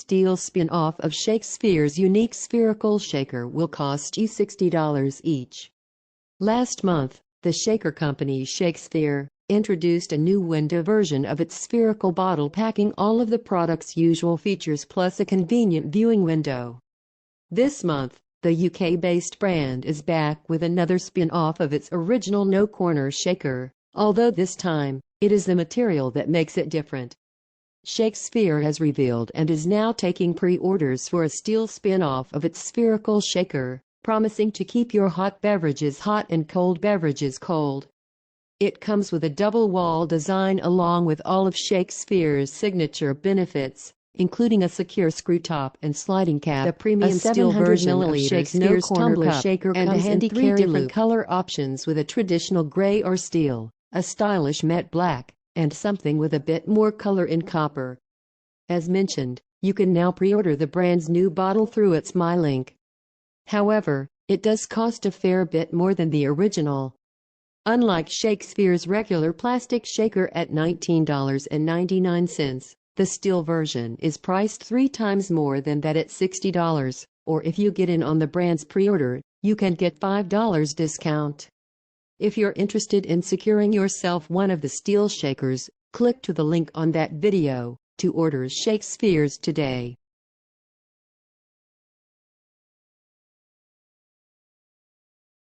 Steel spin-off of ShakeSphere's unique spherical shaker will cost you $60 each. Last month, the shaker company ShakeSphere introduced a new window version of its spherical bottle, packing all of the product's usual features plus a convenient viewing window. This month, the UK-based brand is back with another spin-off of its original no-corner shaker, although this time, it is the material that makes it different. ShakeSphere has revealed and is now taking pre-orders for a steel spin-off of its spherical shaker, promising to keep your hot beverages hot and cold beverages cold. It comes with a double-wall design along with all of ShakeSphere's signature benefits, including a secure screw top and sliding cap. The premium steel version of ShakeSphere's Tumbler shaker comes in 3 different color options, with a traditional gray or steel, a stylish matte black, and something with a bit more color in copper. As mentioned, you can now pre-order the brand's new bottle through its My link. However, it does cost a fair bit more than the original. Unlike ShakeSphere's regular plastic shaker at $19.99, the steel version is priced 3 times more than that at $60, or if you get in on the brand's pre-order, you can get $5 discount. If you're interested in securing yourself one of the steel shakers, click to the link on that video to order ShakeSphere's today.